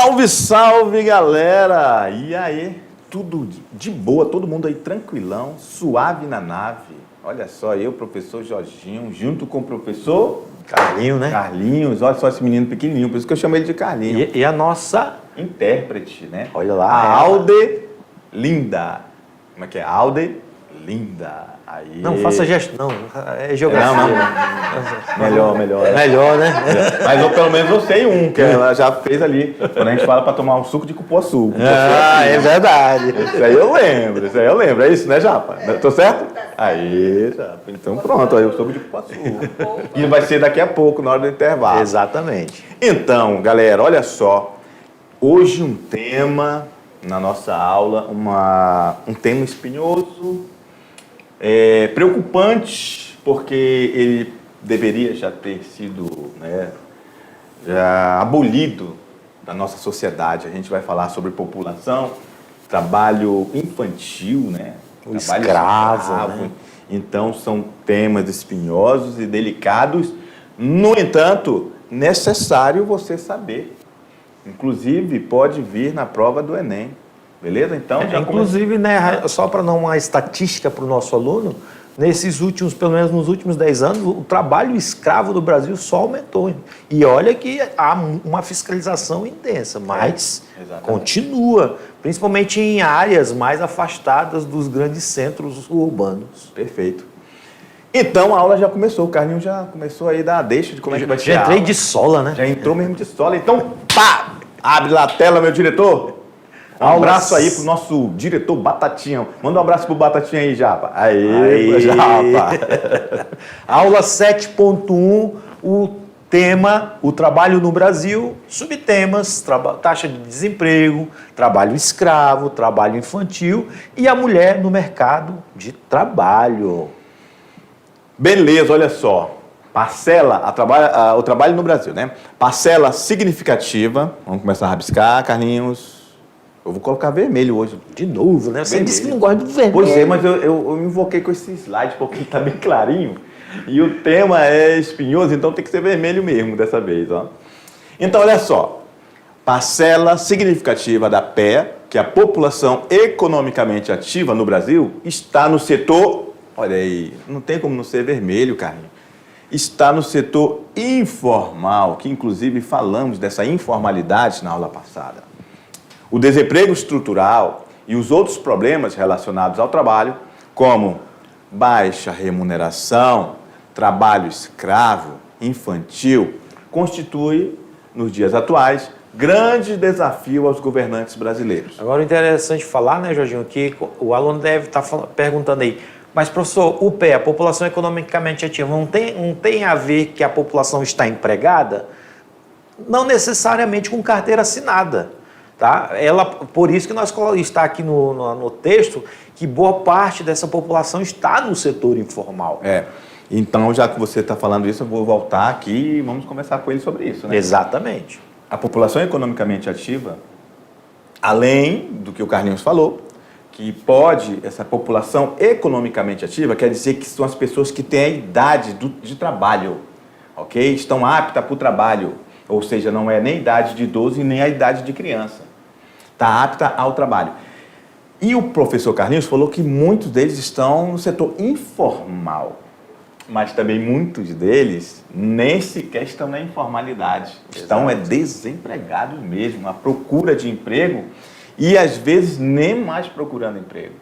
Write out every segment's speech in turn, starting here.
Salve, salve, galera! E aí, tudo de boa, todo mundo aí tranquilão, suave na nave. Olha só, eu, professor Jorginho, junto com o professor Carlinhos, né? Carlinhos, olha só esse menino pequenininho, por isso que eu chamo ele de Carlinhos. E a nossa Intérprete, né? Olha lá, a ela. Alde Linda. Como é que é? Alde Linda. Aí. Não, faça gesto, não. É geografia. Melhor. Melhor, né? Mas eu, pelo menos eu sei um, que ela já fez ali. Quando a gente fala para tomar um suco de cupuaçu. Ah, é verdade. Isso aí eu lembro. É isso, né, Japa? Tô certo? Aí, Japa. Então pronto, aí eu suco de cupuaçu. E vai ser daqui a pouco, na hora do intervalo. Exatamente. Então, galera, olha só. Hoje um tema na nossa aula, um tema espinhoso, preocupante, porque ele deveria já ter sido, né, já abolido da nossa sociedade. A gente vai falar sobre população, trabalho infantil, né? O Trabalho escravo, né? Então, são temas espinhosos e delicados. No entanto, necessário você saber. Inclusive, pode vir na prova do Enem. Beleza? Então, Inclusive, né, só para dar uma estatística para o nosso aluno, pelo menos nos últimos 10 anos, o trabalho escravo do Brasil só aumentou. E olha que há uma fiscalização intensa, mas continua, principalmente em áreas mais afastadas dos grandes centros urbanos. Perfeito. Então a aula já começou, o Carlinhos já começou aí a dar a deixa de como é que vai ser a aula. Já entrei de sola, né? Já entrou mesmo de sola. Então, pá! Abre lá a tela, meu diretor. Um abraço aí pro nosso diretor Batatinha. Manda um abraço pro Batatinha aí, Japa. Aí, Japa. Aula 7.1, o tema, o trabalho no Brasil, subtemas, taxa de desemprego, trabalho escravo, trabalho infantil e a mulher no mercado de trabalho. Beleza, olha só. O trabalho no Brasil, né? Parcela significativa. Vamos começar a rabiscar, Carlinhos. Eu vou colocar vermelho hoje. De novo, né? Você Vermelho. disse que não gosta do vermelho. Pois é, mas eu me invoquei com esse slide porque ele tá bem clarinho. E o tema é espinhoso, então tem que ser vermelho mesmo dessa vez, ó. Então, olha só. Parcela significativa da PEA, que é a população economicamente ativa no Brasil, está no setor... Olha aí, não tem como não ser vermelho, Carlinhos. Está no setor informal, que inclusive falamos dessa informalidade na aula passada. O desemprego estrutural e os outros problemas relacionados ao trabalho, como baixa remuneração, trabalho escravo, infantil, constitui, nos dias atuais, grande desafio aos governantes brasileiros. Agora, interessante falar, né, Jorginho, que o aluno deve estar perguntando aí, mas, professor, o PE, a população economicamente ativa, não tem a ver que a população está empregada? Não necessariamente com carteira assinada. Tá? Por isso que está aqui no texto que boa parte dessa população está no setor informal. Então, já que você está falando isso, eu vou voltar aqui e vamos conversar com ele sobre isso, né? Exatamente. A população economicamente ativa, além do que o Carlinhos falou, que essa população economicamente ativa quer dizer que são as pessoas que têm a idade de trabalho, ok? Estão aptas para o trabalho, ou seja, não é nem a idade de idoso e nem a idade de criança. Está apta ao trabalho. E o professor Carlinhos falou que muitos deles estão no setor informal, mas também muitos deles nem sequer estão na informalidade. Estão desempregados mesmo, à procura de emprego e às vezes nem mais procurando emprego.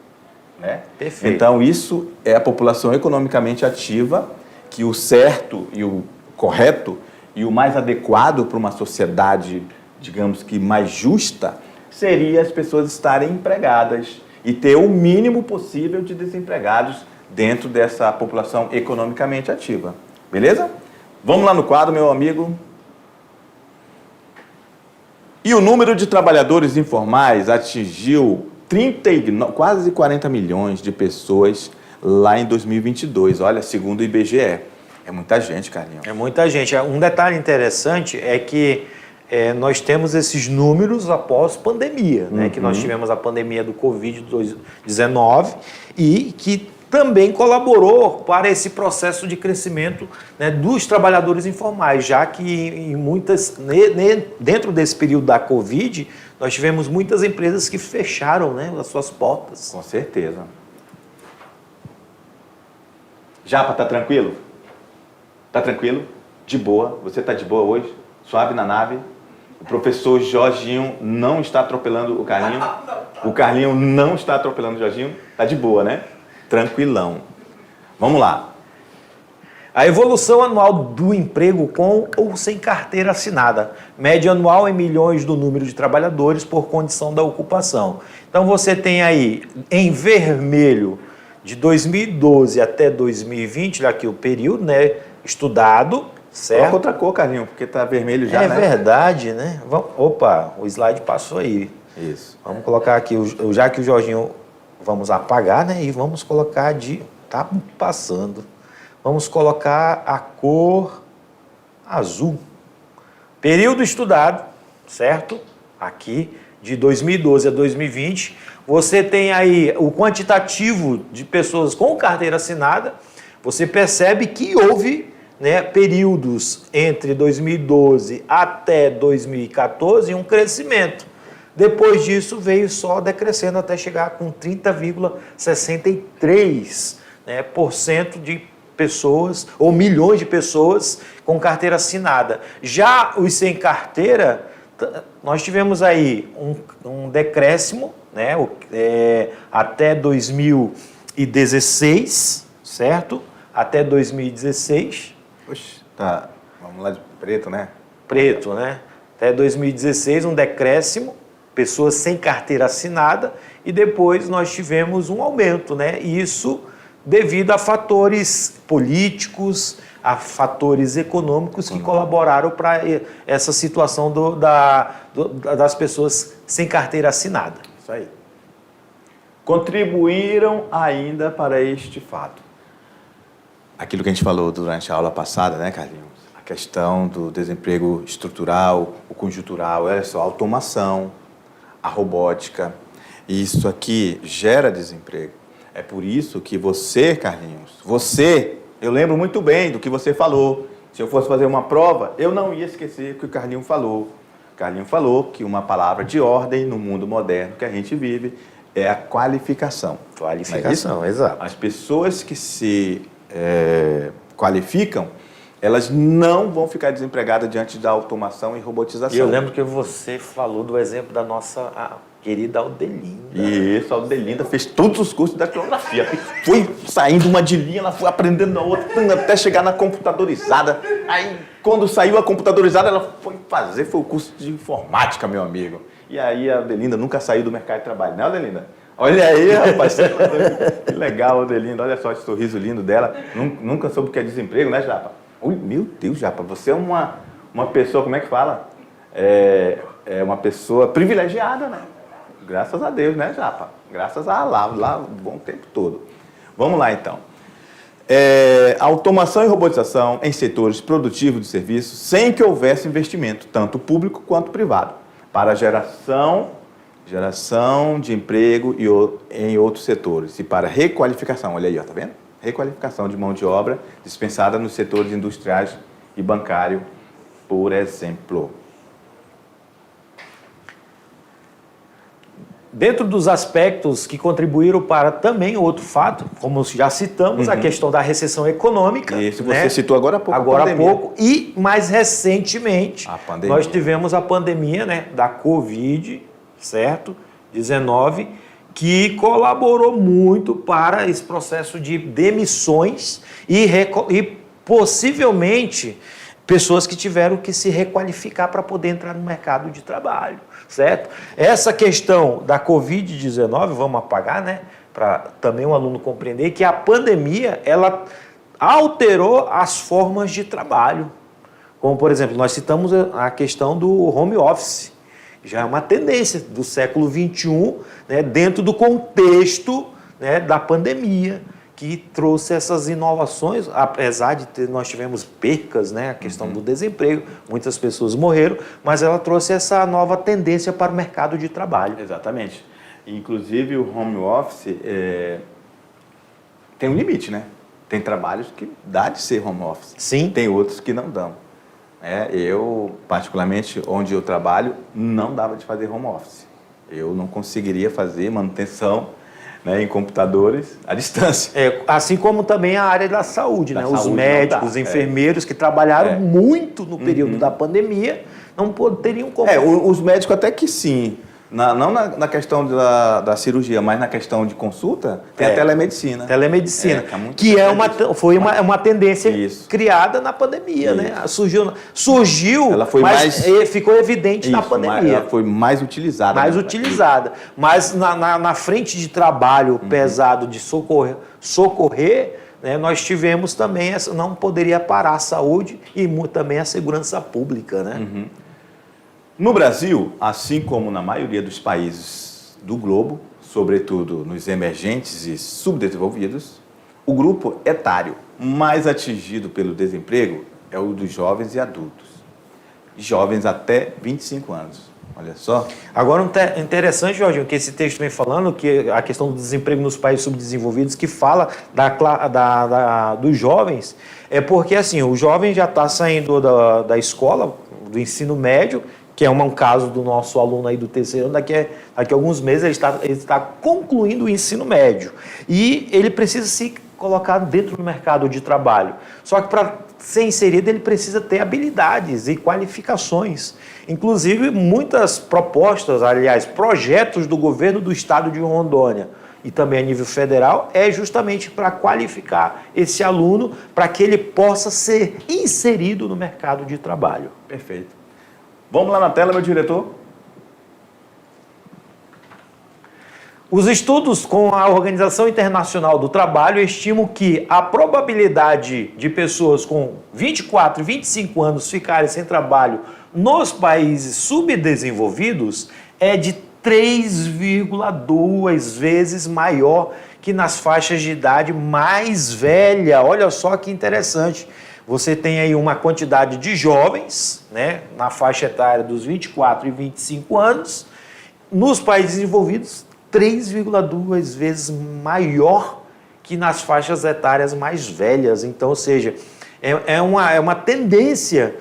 Né? Perfeito. Então isso é a população economicamente ativa, que o certo e o correto e o mais adequado para uma sociedade, digamos que mais justa, seria as pessoas estarem empregadas e ter o mínimo possível de desempregados dentro dessa população economicamente ativa. Beleza? Vamos lá no quadro, meu amigo. E o número de trabalhadores informais atingiu quase 40 milhões de pessoas lá em 2022. Olha, segundo o IBGE. É muita gente, Carlinhos. É muita gente. Um detalhe interessante é que nós temos esses números após pandemia, né? Que nós tivemos a pandemia do Covid-19 e que também colaborou para esse processo de crescimento, né, dos trabalhadores informais, já que dentro desse período da Covid, nós tivemos muitas empresas que fecharam, né, as suas portas. Com certeza. Japa, tá tranquilo? Tá tranquilo? De boa? Você tá de boa hoje? Suave na nave? O professor Jorginho não está atropelando o Carlinho? O Carlinho não está atropelando o Jorginho? Tá de boa, né? Tranquilão. Vamos lá. A evolução anual do emprego com ou sem carteira assinada. Média anual em milhões do número de trabalhadores por condição da ocupação. Então você tem aí em vermelho de 2012 até 2020, aqui o período, né, estudado, certo? Coloca outra cor, Carlinho, porque tá vermelho já, né? É verdade, né? Opa, o slide passou aí. Isso. Vamos colocar aqui, já que o Jorginho, vamos apagar, né? E vamos colocar tá passando. Vamos colocar a cor azul. Período estudado, certo? Aqui, de 2012 a 2020. Você tem aí o quantitativo de pessoas com carteira assinada. Você percebe que houve, né, períodos entre 2012 até 2014 um crescimento. Depois disso veio só decrescendo até chegar com 30,63%, né, por cento de pessoas, ou milhões de pessoas com carteira assinada. Já os sem carteira, nós tivemos aí um decréscimo, né, até 2016, certo? Até 2016. Oxe, tá. Vamos lá de preto, né? Preto, né? Até 2016, um decréscimo, pessoas sem carteira assinada, e depois nós tivemos um aumento, né? E isso devido a fatores políticos, a fatores econômicos que colaboraram para essa situação das pessoas sem carteira assinada. Isso aí. Contribuíram ainda para este fato. Aquilo que a gente falou durante a aula passada, né, Carlinhos? A questão do desemprego estrutural, o conjuntural, olha só, a automação, a robótica. Isso aqui gera desemprego. É por isso que você, Carlinhos, eu lembro muito bem do que você falou. Se eu fosse fazer uma prova, eu não ia esquecer o que o Carlinho falou. O Carlinho falou que uma palavra de ordem no mundo moderno que a gente vive é a qualificação. Qualificação, exato. As pessoas que se qualificam, elas não vão ficar desempregadas diante da automação e robotização. E eu lembro que você falou do exemplo da nossa querida Aldelinda. Isso, a Aldelinda fez todos os cursos da datilografia. Foi saindo uma de linha, ela foi aprendendo a outra, até chegar na computadorizada. Aí, quando saiu a computadorizada, ela foi o curso de informática, meu amigo. E aí a Aldelinda nunca saiu do mercado de trabalho, né, Aldelinda? Olha aí, rapaz, que legal, Aldelinda. Olha só esse sorriso lindo dela. Nunca soube o que é desemprego, né, Japa? Ui, meu Deus, Japa, você é uma pessoa, como é que fala? É uma pessoa privilegiada, né? Graças a Deus, né, Japa? Graças a Allah, lá o bom tempo todo. Vamos lá, então. Automação e robotização em setores produtivos de serviços sem que houvesse investimento, tanto público quanto privado, para geração de emprego em outros setores e para requalificação. Olha aí, ó, tá vendo? Requalificação de mão de obra dispensada nos setores industriais e bancário, por exemplo. Dentro dos aspectos que contribuíram para também outro fato, como já citamos, a questão da recessão econômica. Isso, você citou agora há pouco. Agora há pouco. E, mais recentemente, nós tivemos a pandemia, né, da Covid, certo? 19, que colaborou muito para esse processo de demissões e possivelmente pessoas que tiveram que se requalificar para poder entrar no mercado de trabalho, certo? Essa questão da Covid-19, vamos apagar, né? Para também um aluno compreender que a pandemia, ela alterou as formas de trabalho. Como, por exemplo, nós citamos a questão do home office. Já é uma tendência do século XXI, né, dentro do contexto, né, da pandemia, que trouxe essas inovações, apesar de nós tivemos percas, né, a questão do desemprego, muitas pessoas morreram, mas ela trouxe essa nova tendência para o mercado de trabalho. Exatamente. Inclusive o home office tem um limite, né? Tem trabalhos que dá de ser home office. Sim. Tem outros que não dão. Eu, particularmente, onde eu trabalho, não dava de fazer home office. Eu não conseguiria fazer manutenção, né, em computadores à distância. Assim como também a área da saúde, né? Os médicos, os enfermeiros que trabalharam muito no período da pandemia, não teriam como. Os médicos até que sim. Não na questão da cirurgia, mas na questão de consulta, tem a telemedicina. Telemedicina, que foi uma tendência criada na pandemia, né? Surgiu, ela foi mas ficou evidente na pandemia. Ela foi mais utilizada. Mas na frente de trabalho pesado de socorrer, né, nós tivemos também, não poderia parar a saúde e também a segurança pública, né? No Brasil, assim como na maioria dos países do globo, sobretudo nos emergentes e subdesenvolvidos, o grupo etário mais atingido pelo desemprego é o dos jovens e adultos. Jovens até 25 anos. Olha só. Agora, interessante, Jorginho, que esse texto vem falando que a questão do desemprego nos países subdesenvolvidos, que fala dos jovens, é porque assim, o jovem já está saindo da escola, do ensino médio, que é um caso do nosso aluno aí do terceiro ano, daqui a alguns meses ele está concluindo o ensino médio. E ele precisa se colocar dentro do mercado de trabalho. Só que para ser inserido ele precisa ter habilidades e qualificações. Inclusive, muitas propostas, aliás, projetos do governo do estado de Rondônia e também a nível federal, é justamente para qualificar esse aluno para que ele possa ser inserido no mercado de trabalho. Perfeito. Vamos lá na tela, meu diretor. Os estudos com a Organização Internacional do Trabalho estimam que a probabilidade de pessoas com 24 e 25 anos ficarem sem trabalho nos países subdesenvolvidos é de 3,2 vezes maior que nas faixas de idade mais velha. Olha só que interessante. Você tem aí uma quantidade de jovens, né, na faixa etária dos 24 e 25 anos, nos países desenvolvidos, 3,2 vezes maior que nas faixas etárias mais velhas. Então, ou seja, é uma tendência,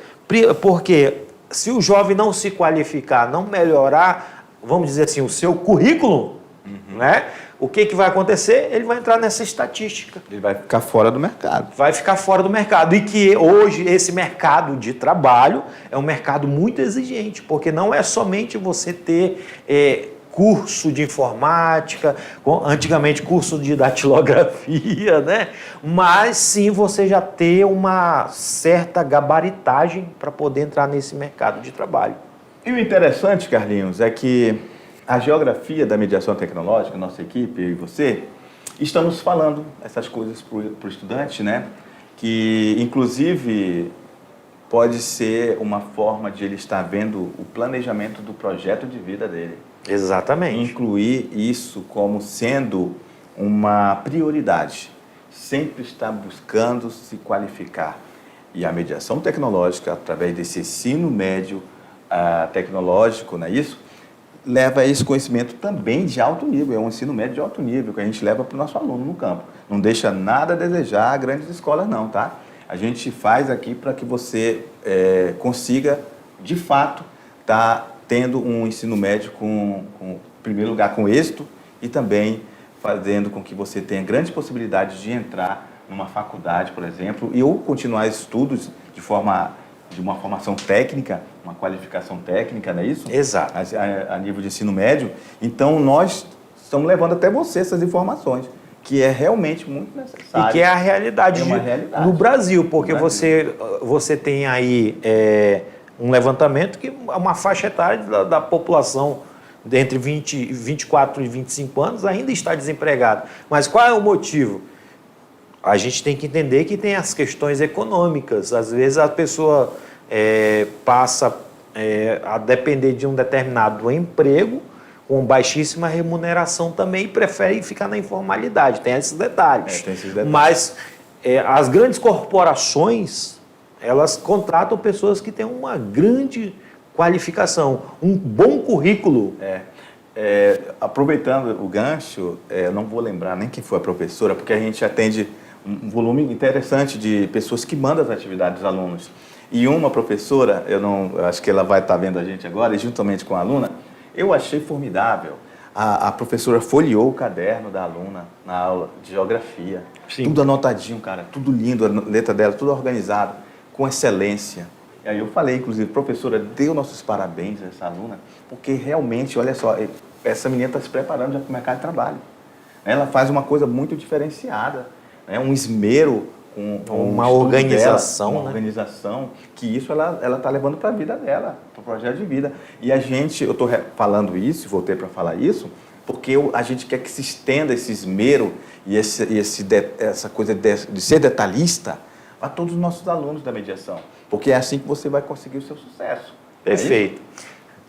porque se o jovem não se qualificar, não melhorar, vamos dizer assim, o seu currículo, né? O que vai acontecer? Ele vai entrar nessa estatística. Ele vai ficar fora do mercado. Vai ficar fora do mercado. E que hoje esse mercado de trabalho é um mercado muito exigente, porque não é somente você ter curso de informática, antigamente curso de datilografia, né? Mas sim você já ter uma certa gabaritagem para poder entrar nesse mercado de trabalho. E o interessante, Carlinhos, é que a geografia da mediação tecnológica, nossa equipe, eu e você, estamos falando essas coisas para o estudante, né? Que, inclusive, pode ser uma forma de ele estar vendo o planejamento do projeto de vida dele. Exatamente. Incluir isso como sendo uma prioridade. Sempre estar buscando se qualificar. E a mediação tecnológica, através desse ensino médio tecnológico, não é isso? Leva esse conhecimento também de alto nível, é um ensino médio de alto nível que a gente leva para o nosso aluno no campo. Não deixa nada a desejar a grandes escolas não, tá? A gente faz aqui para que você consiga, de fato, estar tendo um ensino médio em primeiro lugar, com êxito e também fazendo com que você tenha grandes possibilidades de entrar numa faculdade, por exemplo, ou continuar estudos de uma formação técnica, uma qualificação técnica, não é isso? Exato. A nível de ensino médio. Então, nós estamos levando até você essas informações, que é realmente muito necessário. E que é a realidade, realidade no Brasil, porque você tem aí um levantamento que uma faixa etária da população entre 24 e 25 anos ainda está desempregada. Mas qual é o motivo? A gente tem que entender que tem as questões econômicas. Às vezes a pessoa passa a depender de um determinado emprego com baixíssima remuneração também e prefere ficar na informalidade. Tem esses detalhes. Mas as grandes corporações, elas contratam pessoas que têm uma grande qualificação, um bom currículo. aproveitando o gancho, eu não vou lembrar nem quem foi a professora, porque a gente atende um volume interessante de pessoas que mandam as atividades dos alunos. E uma professora, eu acho que ela vai estar vendo a gente agora, e juntamente com a aluna, eu achei formidável. A professora folheou o caderno da aluna na aula de geografia. Sim. Tudo anotadinho, cara, tudo lindo, a letra dela, tudo organizado, com excelência. E aí eu falei, inclusive, professora, dê os nossos parabéns a essa aluna, porque realmente, olha só, essa menina está se preparando já para o mercado de trabalho. Ela faz uma coisa muito diferenciada, né? Um esmero com uma o estudo organização, dela, uma né? organização, que isso ela está levando para a vida dela, para o projeto de vida. E a gente, eu estou falando isso, voltei para falar isso, porque a gente quer que se estenda esse esmero e essa coisa de ser detalhista a todos os nossos alunos da mediação, porque é assim que você vai conseguir o seu sucesso. Perfeito.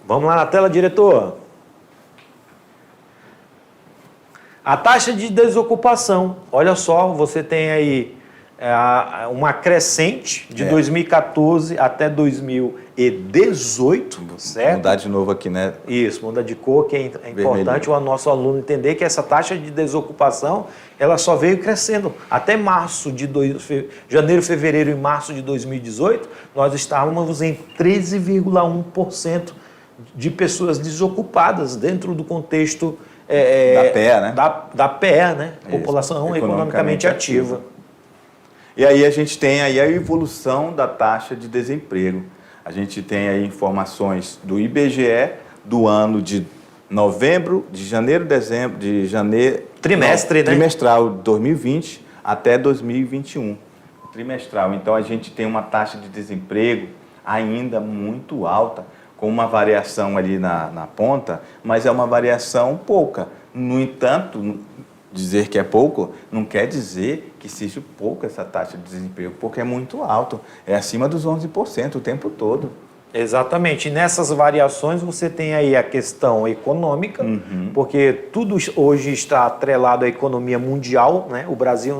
Vamos lá na tela, diretor. A taxa de desocupação. Olha só, você tem aí uma crescente de 2014 até 2018, certo? Vou mudar de novo aqui, né? Isso, muda de cor, que é importante o nosso aluno entender que essa taxa de desocupação, ela só veio crescendo. Até janeiro, fevereiro e março de 2018, nós estávamos em 13,1% de pessoas desocupadas dentro do contexto da PEA, né? Da PEA, né? População economicamente ativa. E aí a gente tem aí a evolução da taxa de desemprego. A gente tem aí informações do IBGE do ano de trimestral 2020 até 2021. Trimestral. Então a gente tem uma taxa de desemprego ainda muito alta, com uma variação ali na ponta, mas é uma variação pouca. No entanto, dizer que é pouco não quer dizer que seja pouco essa taxa de desemprego, porque é muito alto, é acima dos 11% o tempo todo. Exatamente. E nessas variações você tem aí a questão econômica, porque tudo hoje está atrelado à economia mundial, né? O Brasil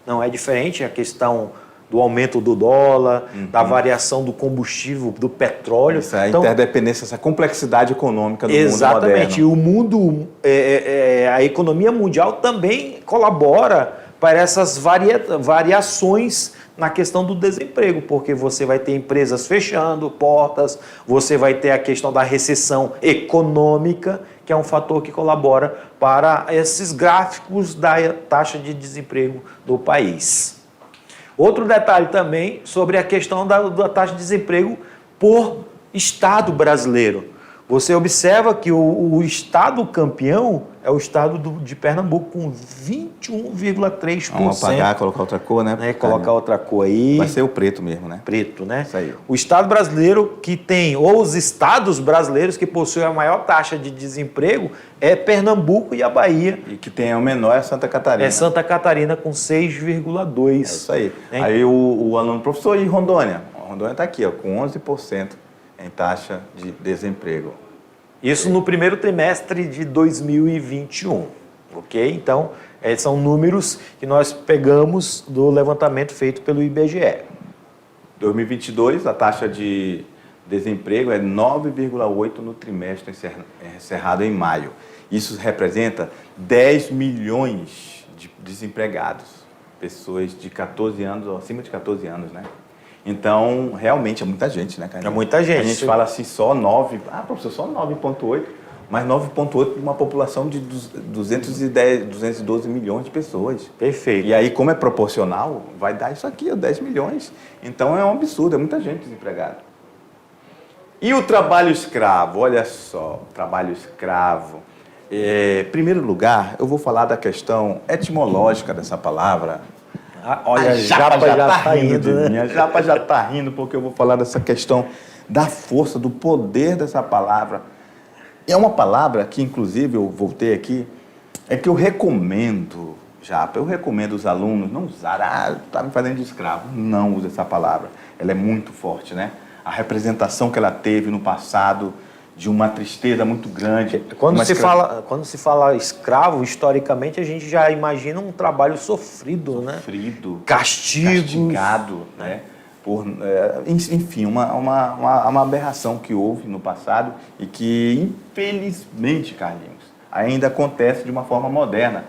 não é diferente, a questão do aumento do dólar, da variação do combustível, do petróleo. Isso é a interdependência, essa complexidade econômica do mundo moderno. Exatamente. E o mundo, a economia mundial também colabora para essas variações na questão do desemprego, porque você vai ter empresas fechando portas, você vai ter a questão da recessão econômica, que é um fator que colabora para esses gráficos da taxa de desemprego do país. Outro detalhe também sobre a questão da taxa de desemprego por estado brasileiro. Você observa que o estado campeão é o estado de Pernambuco, com 21,3%. Vamos apagar, colocar outra cor, né? Colocar outra cor aí. Vai ser o preto mesmo, né? Preto, né? Isso aí. O estado brasileiro que tem, ou os estados brasileiros que possuem a maior taxa de desemprego é Pernambuco e a Bahia. E que tem o menor é Santa Catarina. É Santa Catarina com 6,2%. É isso aí. Aí o aluno, professor, e Rondônia? Rondônia está aqui, ó, com 11% em taxa de desemprego. Isso no primeiro trimestre de 2021, ok? Então, são números que nós pegamos do levantamento feito pelo IBGE. 2022, a taxa de desemprego é 9,8% no trimestre encerrado em maio. Isso representa 10 milhões de desempregados, pessoas de 14 anos ou acima de 14 anos, né? Então, realmente é muita gente, né, cara? É muita gente. A gente fala assim, só 9, professor, só 9,8, mas 9,8 para uma população de 212 milhões de pessoas. Perfeito. E aí, como é proporcional, vai dar isso aqui, 10 milhões. Então, é um absurdo, é muita gente desempregada. E o trabalho escravo? Olha só, trabalho escravo. Em primeiro lugar, eu vou falar da questão etimológica dessa palavra. Olha, a Japa já está indo, né? A Japa já está rindo, porque eu vou falar dessa questão da força, do poder dessa palavra. É uma palavra que, inclusive, eu voltei aqui, é que eu recomendo, Japa, eu recomendo os alunos não usar, está me fazendo de escravo. Não use essa palavra. Ela é muito forte, né? A representação que ela teve no passado, de uma tristeza muito grande. Quando se fala escravo, historicamente, a gente já imagina um trabalho sofrido, né? Sofrido. Castigado, né? Enfim, uma aberração que houve no passado e que, infelizmente, Carlinhos, ainda acontece de uma forma moderna.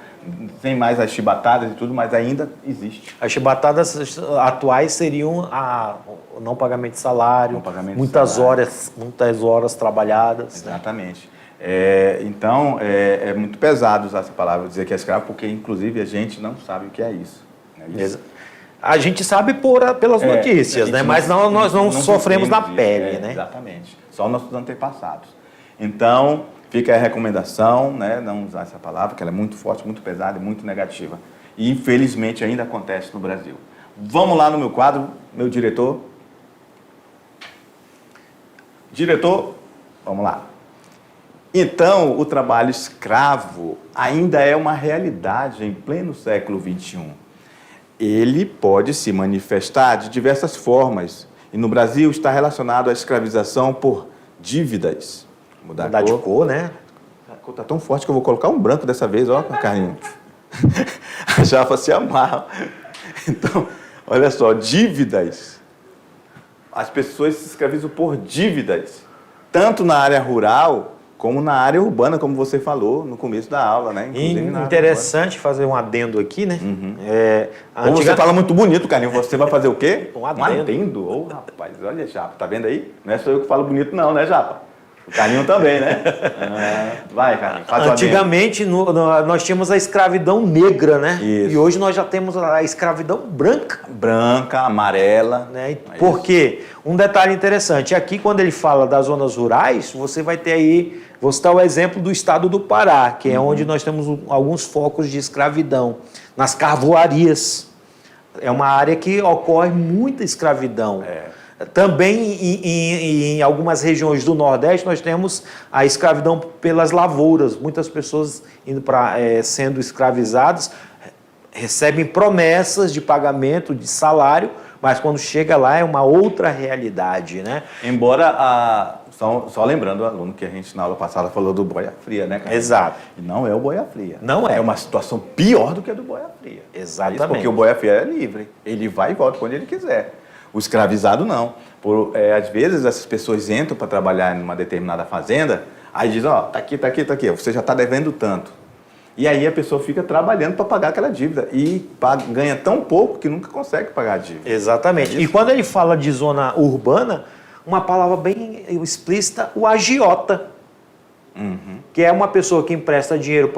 Sem mais as chibatadas e tudo, mas ainda existe. As chibatadas atuais seriam o não pagamento de salário, Não pagamento de muitas salário. muitas horas trabalhadas. Né? Exatamente. Então, é muito pesado usar essa palavra, dizer que é escravo, porque, inclusive, a gente não sabe o que é isso. Né? Isso. A gente sabe pelas notícias, né? Mas nós não sofremos na pele. Né? Exatamente. Só nossos antepassados. Então, fica a recomendação, né? Não usar essa palavra, que ela é muito forte, muito pesada e muito negativa. E, infelizmente, ainda acontece no Brasil. Vamos lá no meu quadro, meu diretor. Diretor, vamos lá. Então, o trabalho escravo ainda é uma realidade em pleno século XXI. Ele pode se manifestar de diversas formas. E no Brasil está relacionado à escravização por dívidas. Mudar de cor, né? A cor está tão forte que eu vou colocar um branco dessa vez, ó, Carlinhos. A Japa se amarra. Então, olha só, dívidas. As pessoas se escravizam por dívidas, tanto na área rural como na área urbana, como você falou no começo da aula, né? Interessante fazer um adendo aqui, né? Como você fala muito bonito, Carlinhos, você vai fazer o quê? Um adendo. Ô, rapaz, olha, Japa, tá vendo aí? Não é só eu que falo bonito não, né, Japa? O Carlinho também, né? Vai, Carlinho, faz o Antigamente, nós tínhamos a escravidão negra, né? Isso. E hoje nós já temos a escravidão branca. Branca, amarela. Né? Porque, um detalhe interessante, aqui quando ele fala das zonas rurais, você vai ter aí, vou citar o exemplo do estado do Pará, que é onde nós temos alguns focos de escravidão, nas carvoarias. É uma área que ocorre muita escravidão. Também em algumas regiões do Nordeste nós temos a escravidão pelas lavouras. Muitas pessoas sendo escravizadas recebem promessas de pagamento de salário, mas quando chega lá é uma outra realidade, né? Embora, só lembrando o aluno que a gente na aula passada falou do boia fria, né, cara? Exato. E não é o boia fria. Não é. É uma situação pior do que a do boia fria. Exatamente. Isso porque o boia fria é livre. Ele vai e volta quando ele quiser. O escravizado não. Às vezes essas pessoas entram para trabalhar em uma determinada fazenda, aí dizem, ó, tá aqui, você já está devendo tanto. E aí a pessoa fica trabalhando para pagar aquela dívida e ganha tão pouco que nunca consegue pagar a dívida. Exatamente. E quando ele fala de zona urbana, uma palavra bem explícita, o agiota. Que é uma pessoa que empresta dinheiro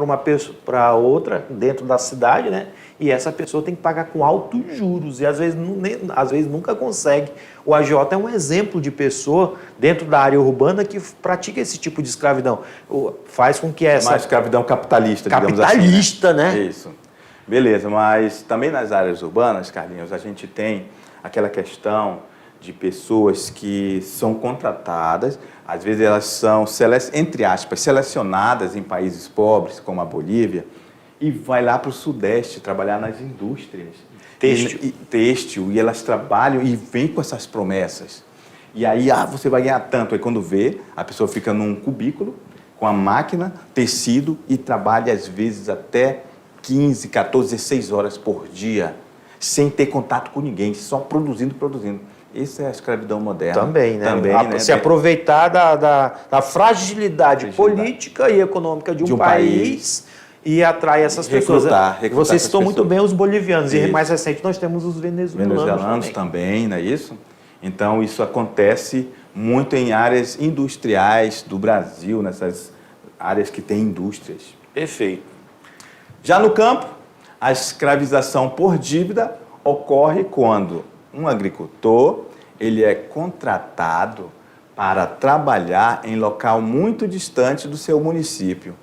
para outra dentro da cidade, né? E essa pessoa tem que pagar com altos juros e às vezes nunca consegue. O agiota é um exemplo de pessoa dentro da área urbana que pratica esse tipo de escravidão. Faz com que essa... Uma escravidão capitalista, digamos assim. Capitalista, né? Isso. Beleza, mas também nas áreas urbanas, Carlinhos, a gente tem aquela questão de pessoas que são contratadas, às vezes elas são, entre aspas, selecionadas em países pobres, como a Bolívia, e vai lá para o Sudeste trabalhar nas indústrias. Têxtil. E elas trabalham e vêm com essas promessas. E aí, você vai ganhar tanto. Aí quando vê, a pessoa fica num cubículo, com a máquina, tecido, e trabalha às vezes até 15, 14, 16 horas por dia, sem ter contato com ninguém, só produzindo. Isso é a escravidão moderna. Também, né? Se aproveitar da fragilidade política e econômica de um país e atrai essas pessoas. Você citou muito bem os bolivianos. Isso. E mais recente nós temos os venezuelanos também, não é isso? Então, isso acontece muito em áreas industriais do Brasil, nessas áreas que têm indústrias. Perfeito. Já no campo, a escravização por dívida ocorre quando um agricultor ele é contratado para trabalhar em local muito distante do seu município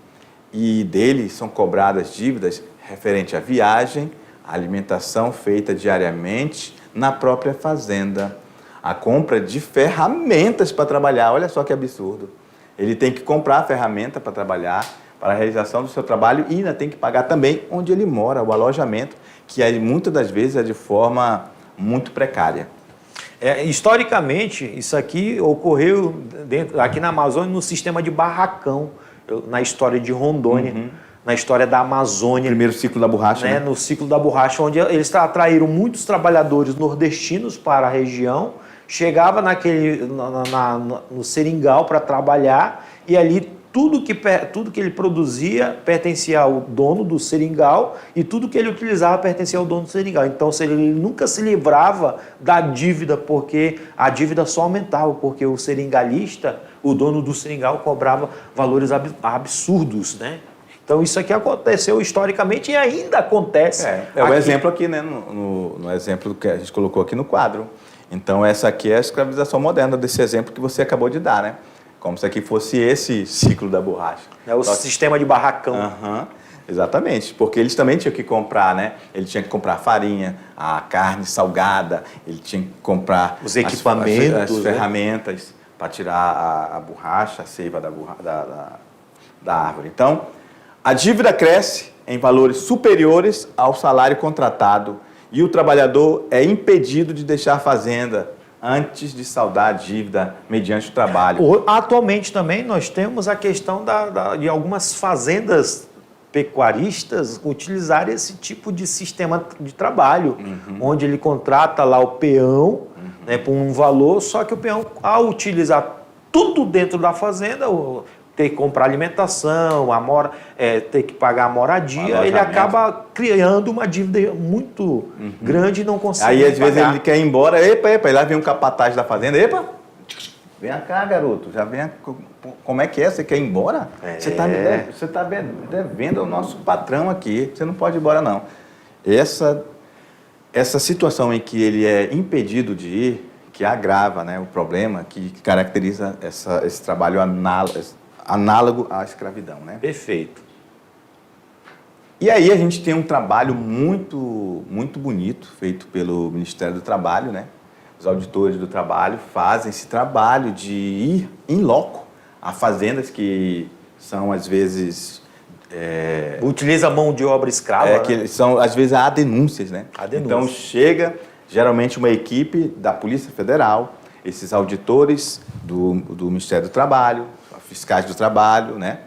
e dele são cobradas dívidas referente à viagem, à alimentação feita diariamente na própria fazenda, a compra de ferramentas para trabalhar. Olha só que absurdo. Ele tem que comprar a ferramenta para trabalhar, para a realização do seu trabalho e ainda tem que pagar também onde ele mora, o alojamento, que muitas das vezes é de forma muito precária. Historicamente, isso aqui ocorreu aqui na Amazônia no sistema de barracão, na história de Rondônia, na história da Amazônia. Primeiro ciclo da borracha, né? No ciclo da borracha, onde eles atraíram muitos trabalhadores nordestinos para a região, chegava no seringal para trabalhar e ali tudo que ele produzia pertencia ao dono do seringal e tudo que ele utilizava pertencia ao dono do seringal. Então, ele nunca se livrava da dívida, porque a dívida só aumentava, porque o seringalista, o dono do seringal, cobrava valores absurdos, né? Então, isso aqui aconteceu historicamente e ainda acontece. É o exemplo aqui, né? No exemplo que a gente colocou aqui no quadro. Então, essa aqui é a escravização moderna, desse exemplo que você acabou de dar, né? Como se aqui fosse esse ciclo da borracha. É o sistema de barracão. Exatamente, porque eles também tinham que comprar, né? Ele tinha que comprar farinha, a carne salgada, ele tinha que comprar os equipamentos, as ferramentas para tirar a borracha, a seiva da árvore. Então, a dívida cresce em valores superiores ao salário contratado e o trabalhador é impedido de deixar a fazenda antes de saldar a dívida mediante o trabalho. Atualmente também nós temos a questão de algumas fazendas pecuaristas utilizarem esse tipo de sistema de trabalho, onde ele contrata lá o peão, né, por um valor, só que o peão, ao utilizar tudo dentro da fazenda, ter que comprar alimentação, ter que pagar a moradia, ele acaba criando uma dívida muito grande e não consegue Aí, às pagar. vezes, ele quer ir embora, e lá vem um capataz da fazenda, vem cá, garoto, como é que é? Você quer ir embora? Você está devendo ao nosso patrão aqui, você não pode ir embora, não. Essa situação em que ele é impedido de ir, que agrava, né, o problema, que caracteriza esse trabalho análogo à escravidão, né? Perfeito. E aí a gente tem um trabalho muito, muito bonito feito pelo Ministério do Trabalho, né? Os auditores do trabalho fazem esse trabalho de ir em loco a fazendas que são, às vezes... Utiliza mão de obra escrava. Né? Que são, às vezes, há denúncias, né? Então chega, geralmente, uma equipe da Polícia Federal, esses auditores do Ministério do Trabalho, fiscais do trabalho, né?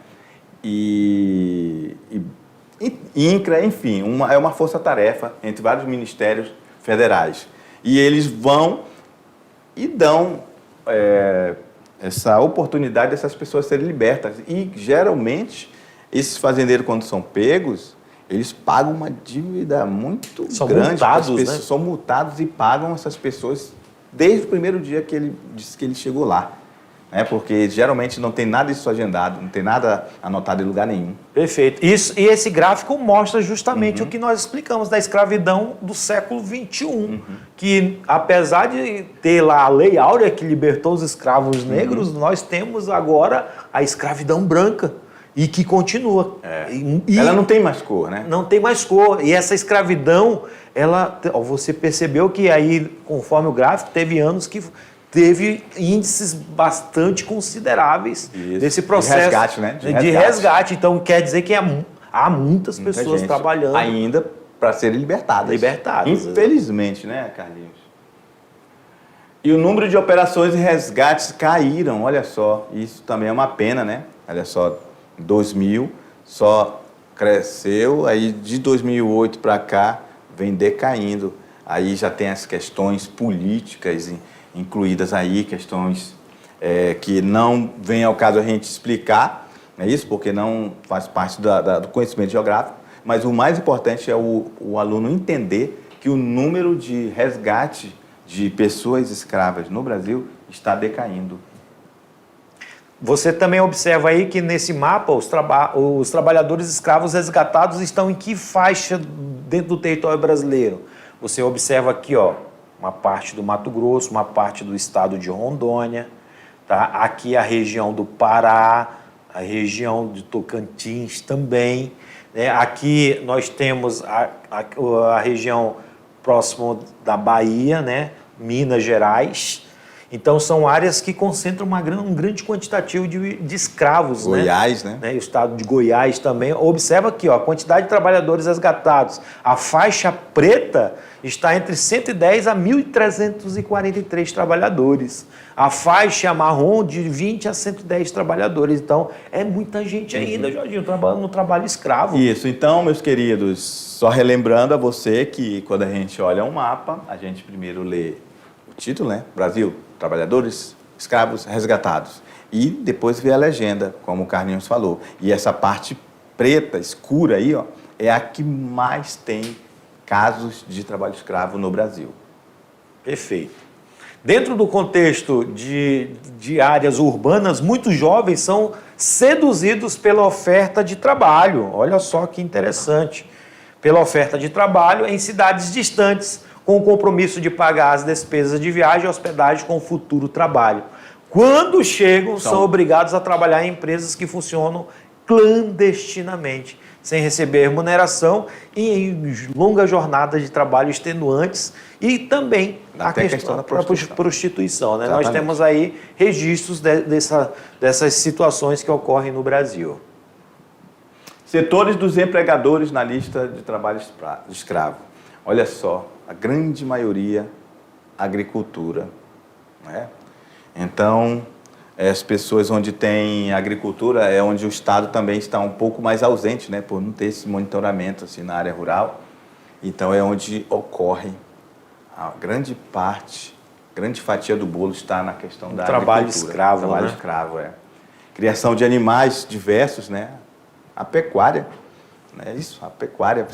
E INCRA, enfim, é uma força-tarefa entre vários ministérios federais. E eles vão e dão essa oportunidade dessas pessoas serem libertas. E, geralmente, esses fazendeiros, quando são pegos, eles pagam uma dívida muito grande. Multados, né? São multados e pagam essas pessoas desde o primeiro dia que ele disse que ele chegou lá. Porque geralmente não tem nada disso agendado, não tem nada anotado em lugar nenhum. Perfeito. E esse gráfico mostra justamente o que nós explicamos da escravidão do século XXI, que apesar de ter lá a Lei Áurea que libertou os escravos negros, nós temos agora a escravidão branca e que continua. Ela não tem mais cor, né? Não tem mais cor. E essa escravidão, você percebeu que aí, conforme o gráfico, teve anos que teve índices bastante consideráveis desse processo. De resgate, né? De resgate. Então, quer dizer que há muitas pessoas trabalhando. Ainda para serem libertadas. Infelizmente, né, Carlinhos? E o número de operações de resgates caíram, olha só. Isso também é uma pena, né? Olha só, 2000 só cresceu, aí de 2008 para cá vem decaindo. Aí já tem as questões políticas incluídas aí, questões que não vem ao caso a gente explicar, não é isso? Porque não faz parte do conhecimento geográfico, mas o mais importante é o aluno entender que o número de resgate de pessoas escravas no Brasil está decaindo. Você também observa aí que nesse mapa os trabalhadores escravos resgatados estão em que faixa dentro do território brasileiro? Você observa aqui, uma parte do Mato Grosso, uma parte do estado de Rondônia, tá? Aqui a região do Pará, a região de Tocantins também, né? Aqui nós temos a região próxima da Bahia, né? Minas Gerais. Então, são áreas que concentram um grande quantitativo de escravos. Goiás, né? O estado de Goiás também. Observa aqui, a quantidade de trabalhadores resgatados. A faixa preta está entre 110 a 1.343 trabalhadores. A faixa marrom de 20 a 110 trabalhadores. Então, é muita gente ainda, Jorginho, trabalhando no trabalho escravo. Isso. Então, meus queridos, só relembrando a você que quando a gente olha um mapa, a gente primeiro lê o título, né? Brasil, trabalhadores escravos resgatados. E depois vê a legenda, como o Carlinhos falou. E essa parte preta, escura aí, ó, é a que mais tem casos de trabalho escravo no Brasil. Perfeito. Dentro do contexto de áreas urbanas, muitos jovens são seduzidos pela oferta de trabalho. Olha só que interessante. Pela oferta de trabalho em cidades distantes, com o compromisso de pagar as despesas de viagem e hospedagem com o futuro trabalho. Quando chegam, são obrigados a trabalhar em empresas que funcionam clandestinamente, sem receber remuneração e em longas jornadas de trabalho extenuantes e também a questão da prostituição. Né? Nós temos aí registros dessas situações que ocorrem no Brasil. Setores dos empregadores na lista de trabalho escravo. Olha só, a grande maioria, agricultura. Né? Então, as pessoas onde tem agricultura é onde o Estado também está um pouco mais ausente, né? Por não ter esse monitoramento assim, na área rural. Então, é onde ocorre a grande parte, grande fatia do bolo está na questão da trabalho agricultura. Escravo, trabalho né? escravo, é. Criação de animais diversos, né? A pecuária, né? Isso, a pecuária,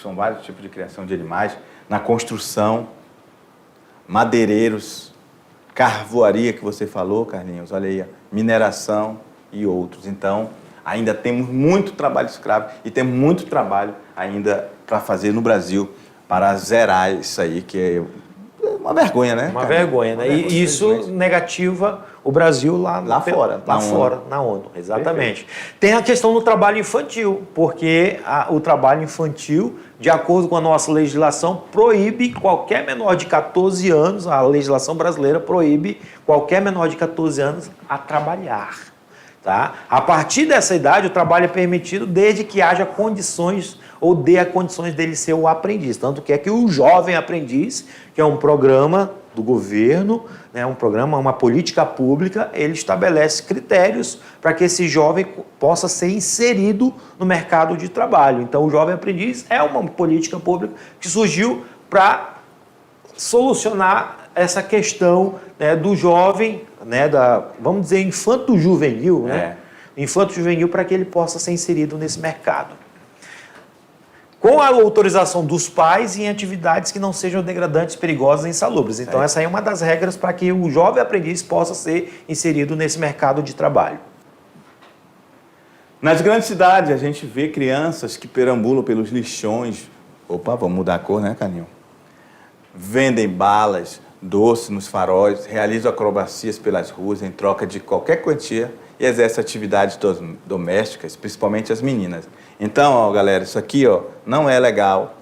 são vários tipos de criação de animais. Na construção, madeireiros, carvoaria que você falou, Carlinhos, olha aí, mineração e outros. Então, ainda temos muito trabalho escravo e temos muito trabalho ainda para fazer no Brasil para zerar isso aí, que é uma vergonha, né? Uma vergonha, né? E isso negativa o Brasil lá fora, na ONU. Exatamente. Perfeito. Tem a questão do trabalho infantil, porque o trabalho infantil, de acordo com a nossa legislação, proíbe qualquer menor de 14 anos, a legislação brasileira proíbe qualquer menor de 14 anos a trabalhar. Tá? A partir dessa idade, o trabalho é permitido desde que haja condições ou dê a condições dele ser o aprendiz. Tanto que é que o Jovem Aprendiz, que é um programa do governo, né, um programa, uma política pública, ele estabelece critérios para que esse jovem possa ser inserido no mercado de trabalho. Então, o Jovem Aprendiz é uma política pública que surgiu para solucionar essa questão, né, do jovem, né, vamos dizer, infanto-juvenil, né? Infanto-juvenil, para que ele possa ser inserido nesse mercado. Com a autorização dos pais em atividades que não sejam degradantes, perigosas e insalubres. Então, essa aí é uma das regras para que o jovem aprendiz possa ser inserido nesse mercado de trabalho. Nas grandes cidades, a gente vê crianças que perambulam pelos lixões. Opa, vamos mudar a cor, né, Caninho? Vendem balas, doces nos faróis, realizam acrobacias pelas ruas em troca de qualquer quantia e exercem atividades domésticas, principalmente as meninas. Então, ó, galera, isso aqui, ó, não é legal,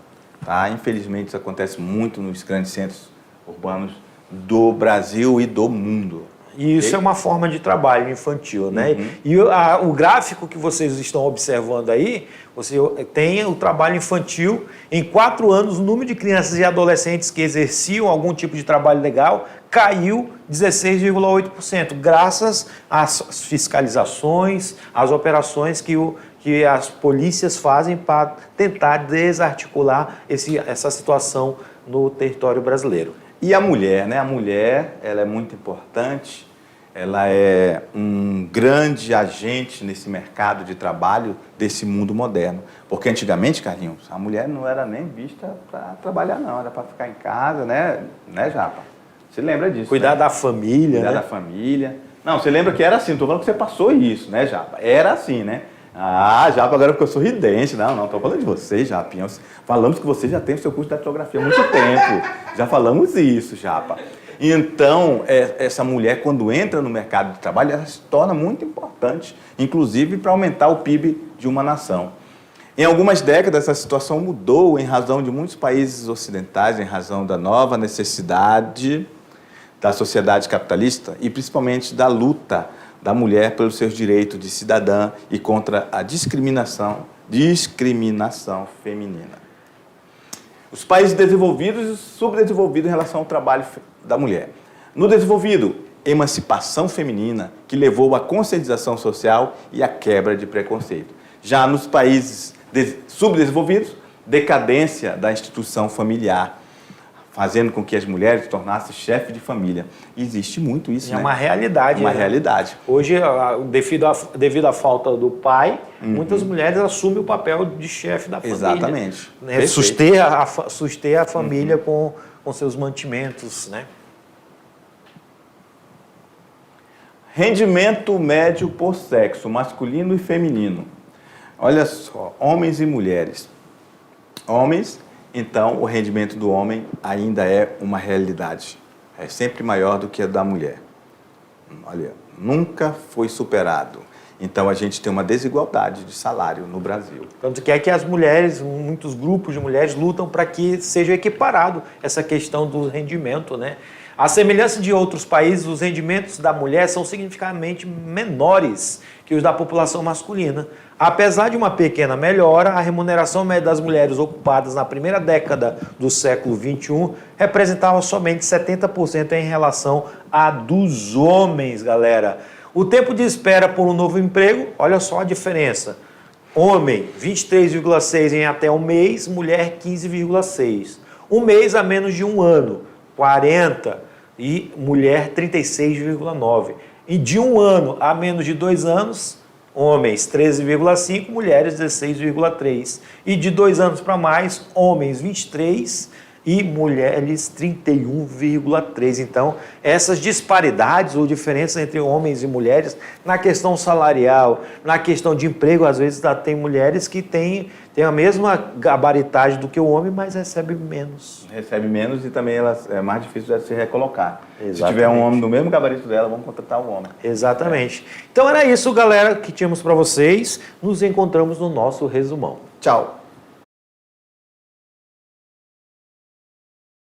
tá? Infelizmente, isso acontece muito nos grandes centros urbanos do Brasil e do mundo. E isso é uma forma de trabalho infantil, né? E o gráfico que vocês estão observando aí, você tem o trabalho infantil. Em 4 anos, o número de crianças e adolescentes que exerciam algum tipo de trabalho legal caiu 16,8%, graças às fiscalizações, às operações que as polícias fazem para tentar desarticular essa situação no território brasileiro. E a mulher, né? A mulher, ela é muito importante, ela é um grande agente nesse mercado de trabalho desse mundo moderno. Porque antigamente, Carlinhos, a mulher não era nem vista para trabalhar, não, era para ficar em casa, né, Japa? Você lembra disso? Cuidar, né, da família, Cuidar, né, da família. Não, você lembra que era assim, estou falando que você passou isso, né, Japa? Era assim, né? Ah, Japa agora ficou sorridente. Não, estou falando de você, Japinha. Falamos que você já tem o seu curso de datilografia há muito tempo. Já falamos isso, Japa. Então, essa mulher, quando entra no mercado de trabalho, ela se torna muito importante, inclusive para aumentar o PIB de uma nação. Em algumas décadas, essa situação mudou em razão de muitos países ocidentais, em razão da nova necessidade da sociedade capitalista e principalmente da luta da mulher pelos seus direitos de cidadã e contra a discriminação feminina. Os países desenvolvidos e subdesenvolvidos em relação ao trabalho da mulher. No desenvolvido, emancipação feminina, que levou à conscientização social e à quebra de preconceito. Já nos países subdesenvolvidos, decadência da instituição familiar, fazendo com que as mulheres tornassem chefe de família. Existe muito isso, É né? uma realidade. Uma né? realidade. Hoje, devido à falta do pai, muitas mulheres assumem o papel de chefe da família. Exatamente. Né? Perfeito. Susteia a família com seus mantimentos, né? Rendimento médio por sexo, masculino e feminino. Olha só, homens e mulheres. Homens, então, o rendimento do homem ainda é uma realidade. É sempre maior do que a da mulher. Olha, nunca foi superado. Então, a gente tem uma desigualdade de salário no Brasil. Tanto que é que as mulheres, muitos grupos de mulheres lutam para que seja equiparado essa questão do rendimento, né? A semelhança de outros países, os rendimentos da mulher são significativamente menores que os da população masculina. Apesar de uma pequena melhora, a remuneração média das mulheres ocupadas na primeira década do século XXI representava somente 70% em relação à dos homens, galera. O tempo de espera por um novo emprego, olha só a diferença. Homem, 23,6 em até um mês, mulher, 15,6. Um mês a menos de um ano, 40, e mulher, 36,9. E de um ano a menos de 2 anos, homens 13,5, mulheres 16,3. E de 2 anos para mais, homens 23 e mulheres 31,3. Então, essas disparidades ou diferenças entre homens e mulheres na questão salarial, na questão de emprego, às vezes tem mulheres que têm a mesma gabaritagem do que o homem, mas recebe menos. Recebe menos e também é mais difícil de se recolocar. Exatamente. Se tiver um homem do mesmo gabarito dela, vamos contratar o homem. Exatamente. Então era isso, galera, que tínhamos para vocês. Nos encontramos no nosso resumão. Tchau.